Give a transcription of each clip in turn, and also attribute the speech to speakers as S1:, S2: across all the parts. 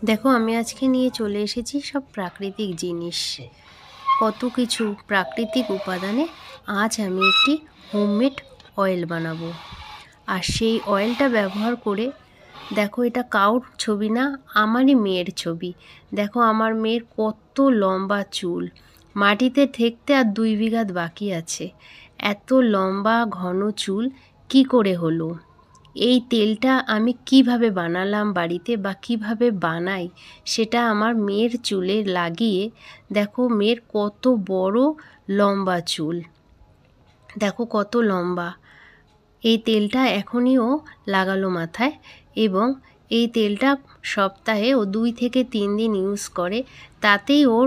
S1: দেখো আমি আজকে নিয়ে চলে এসেছি সব প্রাকৃতিক জিনিস, কত কিছু প্রাকৃতিক উপাদানে আজ আমি একটি হোমমেড অয়েল বানাবো। আর সেই অয়েলটা ব্যবহার করে দেখো, এটা কাউর ছবি না, আমারই মেয়ের ছবি। দেখো আমার মেয়ের কত লম্বা চুল, মাটিতে ঠেকতে আর 2 বিঘা বাকি আছে। এত লম্বা ঘন চুল কি করে হলো? এই তেলটা আমি কিভাবে বানালাম বাড়িতে বা কিভাবে বানাই সেটা আমার মেয়ের চুলে লাগিয়ে দেখো, মেয়ের কত বড় লম্বা চুল, দেখো কত লম্বা। এই তেলটা এখনইও লাগালো মাথায়, এবং এই তেলটা সপ্তাহে ও 2 থেকে 3 দিন ইউজ করে, তাতেই ওর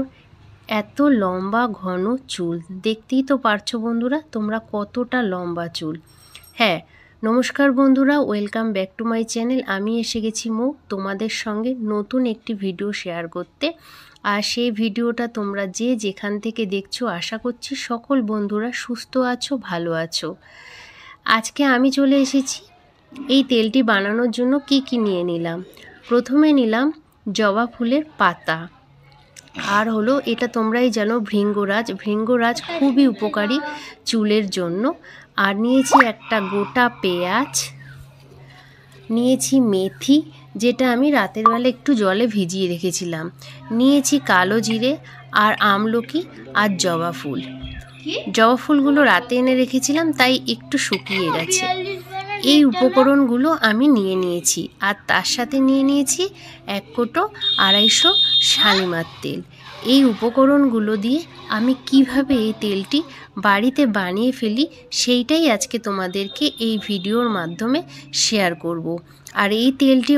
S1: এত লম্বা ঘন চুল। দেখতেই তো পারছো বন্ধুরা তোমরা কতটা লম্বা চুল। হ্যাঁ, নমস্কার বন্ধুরা, welcome back to my channel. আমি এসে গেছি তোমাদের সঙ্গে নতুন একটি ভিডিও শেয়ার করতে। আর সেই ভিডিওটা তোমরা যে যেখান থেকে দেখছো, আশা করছি সকল বন্ধুরা সুস্থ আছো, ভালো আছো। আজকে আমি চলে এসেছি এই তেলটি বানানোর জন্য। কি কি নিয়ে নিলাম? প্রথমে নিলাম জবা ফুলের পাতা, আর হলো এটা তোমরাই জানো ভৃঙ্গরাজ। ভৃঙ্গরাজ খুবই উপকারী চুলের জন্য। আর নিয়েছি একটা গোটা পেঁয়াজ, নিয়েছি মেথি, যেটা আমি রাতের বেলা একটু জলে ভিজিয়ে রেখেছিলাম, নিয়েছি কালো জিরে, আর আমলকি, আর জবা ফুল। জবা ফুলগুলো রাতে এনে রেখেছিলাম, তাই একটু শুকিয়ে গেছে। এই উপকরণগুলো আমি নিয়ে নিয়েছি। আর তার সাথে নিয়ে নিয়েছি 1 কোটো 250 শালিমার তেল। এই উপকরণগুলো দিয়ে আমি কিভাবে এই তেলটি বাড়িতে বানিয়ে ফেলি সেইটাই আজকে তোমাদেরকে এই ভিডিওর মাধ্যমে শেয়ার করব। আর এই তেলটি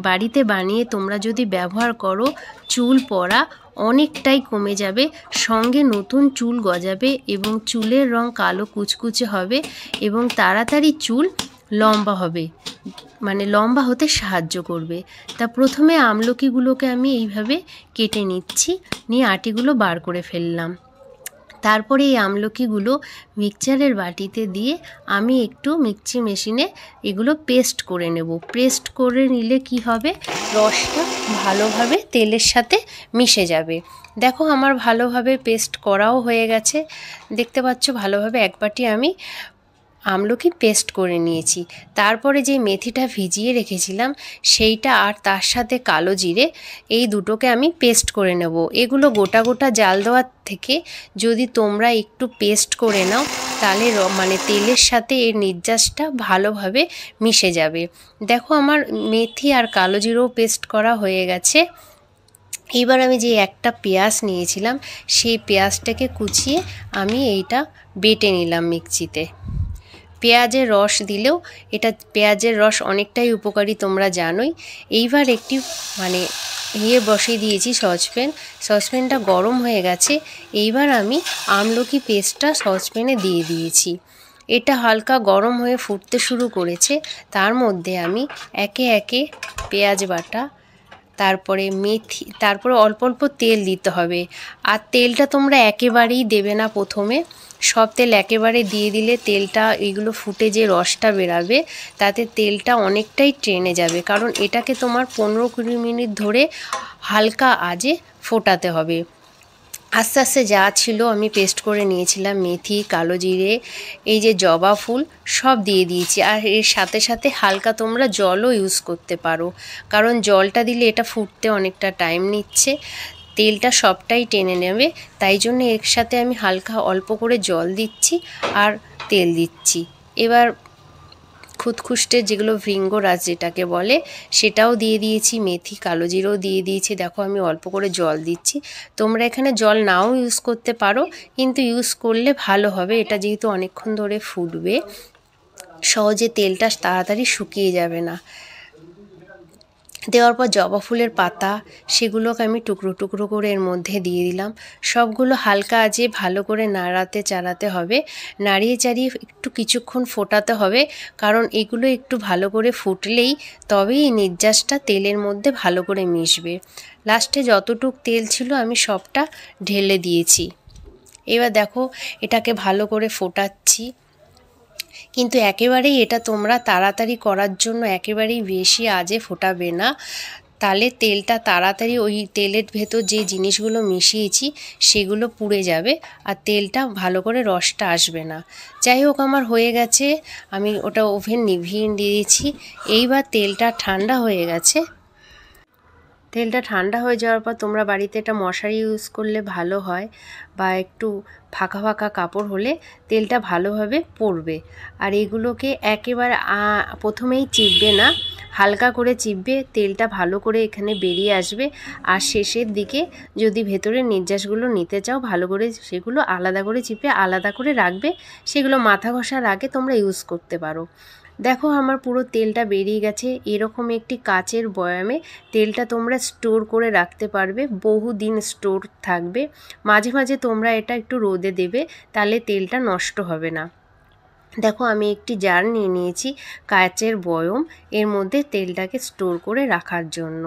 S1: বাড়িতে বানিয়ে তোমরা যদি ব্যবহার করো, চুল পড়া অনেকটাই কমে যাবে, সঙ্গে নতুন চুল গজাবে এবং চুলের রং কালো কুচকুচে হবে এবং তাড়াতাড়ি চুল লম্বা হবে, মানে লম্বা হতে সাহায্য করবে। তা প্রথমে আমলকিগুলোকে আমি এইভাবে কেটে নিচ্ছি, নিয়ে আটিগুলো বার করে ফেললাম। তারপরে এই আমলকিগুলো মিক্সচারের বাটিতে দিয়ে আমি একটু মিক্সি মেশিনে এগুলো পেস্ট করে নেব। পেস্ট করে নিলে কি হবে, রসটা ভালোভাবে তেলের সাথে মিশে যাবে। দেখো আমার ভালোভাবে পেস্ট করাও হয়ে গেছে, দেখতে পাচ্ছ ভালোভাবে এক বাটি আমি আমলকি পেস্ট করে নিয়েছি। তারপরে যে মেথিটা ভিজিয়ে রেখেছিলাম সেইটা, আর তার সাথে কালো জিরে, এই দুটোকে আমি পেস্ট করে নেব। এগুলো গোটা গোটা জাল দেওয়ার থেকে যদি তোমরা একটু পেস্ট করে নাও, তাহলে মানে তেলের সাথে এর নির্যাসটা ভালোভাবে মিশে যাবে। দেখো আমার মেথি আর কালো জিরেও পেস্ট করা হয়ে গেছে। এবার আমি যে একটা পেঁয়াজ নিয়েছিলাম সেই পেঁয়াজটাকে কুচিয়ে আমি এইটা বেটে নিলাম মিক্সিতে। পেঁয়াজের রস দিলেও, এটা পেঁয়াজের রস অনেকটাই উপকারী তোমরা জানোই। এইবার একটি বসিয়ে দিয়েছি সসপ্যানটা গরম হয়ে গেছে। এইবার আমি আমলকি পেস্টটা সসপ্যানে দিয়ে দিয়েছি। এটা হালকা গরম হয়ে ফুটতে শুরু করেছে। তার মধ্যে আমি একে একে পেঁয়াজ বাটা, তারপরে মেথি, তারপরে অল্প অল্প তেল দিতে হবে। আর তেলটা তোমরা একেবারেই দেবে না প্রথমে, সব তেল একেবারে দিয়ে দিলে তেলটা এগুলো ফুটে যে রসটা বেরাবে তাতে তেলটা অনেকটাই টেনে যাবে, কারণ এটাকে তোমার 15-20 মিনিট ধরে হালকা আঁচে ফোটাতে হবে। আস্তে আস্তে যা ছিল আমি পেস্ট করে নিয়েছিলাম, মেথি, কালো জিরে, এই যে জবা ফুল সব দিয়ে দিয়েছি। আর এর সাথে সাথে হালকা তোমরা জলও ইউজ করতে পারো, কারণ জলটা দিলে এটা ফুটতে অনেকটা টাইম নিচ্ছে, তেলটা সবটাই টেনে নেবে। তাই জন্য এর সাথে আমি হালকা অল্প করে জল দিচ্ছি আর তেল দিচ্ছি। এবার খুদখুষ্টে যেগুলো ভৃঙ্গরাজ যেটাকে বলে সেটাও দিয়ে দিয়েছি, মেথি, কালো জিরেও দিয়ে দিয়েছি। দেখো আমি অল্প করে জল দিচ্ছি। তোমরা এখানে জল নাও ইউজ করতে পারো, কিন্তু ইউজ করলে ভালো হবে। এটা যেহেতু অনেকক্ষণ ধরে ফুটবে, সহজে তেলটা তাড়াতাড়ি শুকিয়ে যাবে না। দেওয়ার পর জবা ফুলের পাতা, সেগুলোকে আমি টুকরো টুকরো করে এর মধ্যে দিয়ে দিলাম। সবগুলো হালকা আঁচে ভালো করে নাড়াতে চাড়াতে হবে, নাড়িয়ে চাড়িয়ে একটু কিছুক্ষণ ফোটাতে হবে, কারণ এগুলো একটু ভালো করে ফুটলেই তবেই এই নির্যাসটা তেলের মধ্যে ভালো করে মিশবে। লাস্টে যতটুক তেল ছিল আমি সবটা ঢেলে দিয়েছি। এবার দেখো এটাকে ভালো করে ফোটাচ্ছি, কিন্তু একেবারেই এটা তোমরা তাড়াতাড়ি করার জন্য একেবারেই বেশি আঁচে ফোটাবে না। তাহলে তেলটা তাড়াতাড়ি ওই তেলের ভেতর যে জিনিসগুলো মিশিয়েছি সেগুলো পুড়ে যাবে আর তেলটা ভালো করে রসটা আসবে না। যাই হোক, আমার হয়ে গেছে, আমি ওটা ওভেন নিভিয়ে দিয়েছি। এইবার তেলটা ঠান্ডা হয়ে গেছে। তেলটা ঠান্ডা হয়ে যাওয়ার পর তোমরা বাড়িতে এটা মশারি ইউজ করলে ভালো হয়, বা একটু ফাঁকা ফাঁকা কাপড় হলে তেলটা ভালোভাবে পড়বে। আর এগুলোকে একেবারে প্রথমেই চিপবে না, হালকা করে চিপবে, তেলটা ভালো করে এখানে বেরিয়ে আসবে। আর শেষের দিকে যদি ভেতরের নির্যাসগুলো নিতে চাও ভালো করে সেগুলো আলাদা করে চিপে আলাদা করে রাখবে, সেগুলো মাথা ঘষার আগে তোমরা ইউজ করতে পারো। দেখো আমার পুরো তেলটা বেরিয়ে গেছে। এরকম একটি কাচের বয়ামে তেলটা তোমরা স্টোর করে রাখতে পারবে, বহুদিন স্টোর থাকবে। মাঝে মাঝে তোমরা এটা একটু রোদে দেবে, তাহলে তেলটা নষ্ট হবে না। দেখো আমি একটি জার নিয়ে নিয়েছি, কাচের বয়ম, এর মধ্যে তেলটাকে স্টোর করে রাখার জন্য।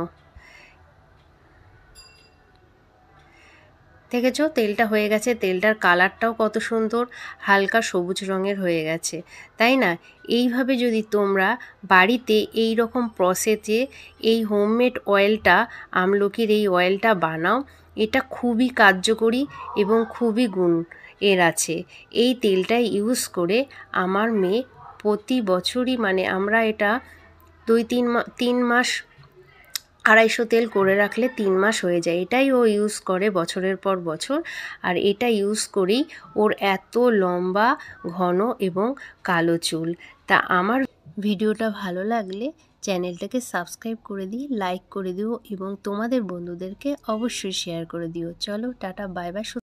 S1: দেখেছো তেলটা হয়ে গেছে, তেলটার কালারটাও কত সুন্দর, হালকা সবুজ রঙের হয়ে গেছে, তাই না? এইভাবে যদি তোমরা বাড়িতে এই রকম প্রসেসে এই হোমমেড অয়েলটা, আমলকির এই অয়েলটা বানাও, এটা খুবই কার্যকরী এবং খুবই গুণ এর আছে। এই তেলটা ইউজ করে আমার মেয়ে প্রতি বছরই, মানে আমরা এটা 3 মাস 250 তেল করে রাখলে 3 মাস হয়ে যায়, এটাই ও ইউজ করে বছরের পর বছর। আর এটা ইউজ করেই ওর এত লম্বা, ঘন এবং কালো চুল। তা আমার ভিডিওটা ভালো লাগলে চ্যানেলটাকে সাবস্ক্রাইব করে দিও, লাইক করে দিও এবং তোমাদের বন্ধুদেরকে অবশ্যই শেয়ার করে দিও। চলো টাটা, বাই বাই।